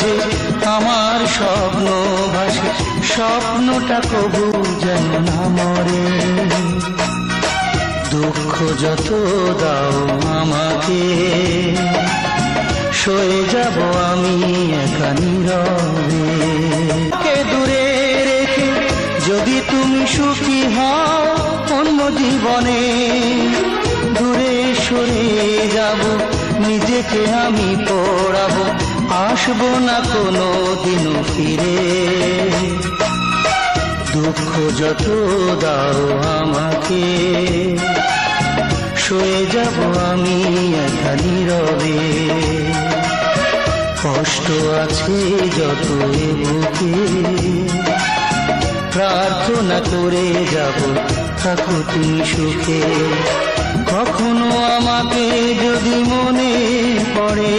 মাঝে আমার স্বপ্ন ভাসে, স্বপ্নটা কবু যেন না মরে। দুঃখ যত দাও আমাকে, সয়ে যাব আমি একা নীরবে। কে দূরে রেখে যদি তুমি সুখী হও অন্য জীবনে, দূরে সরে যাব নিজেকে আমি পড়াবো, আসবো না কোনো দিনও ফিরে। দুঃখ যত দাও আমাকে, সয়ে যাব আমি একা নীরবে। কষ্ট আছে যত এ বুকে, প্রার্থনা করে যাব থাকো তুমি সুখে। কখনো আমাকে যদি মনে পড়ে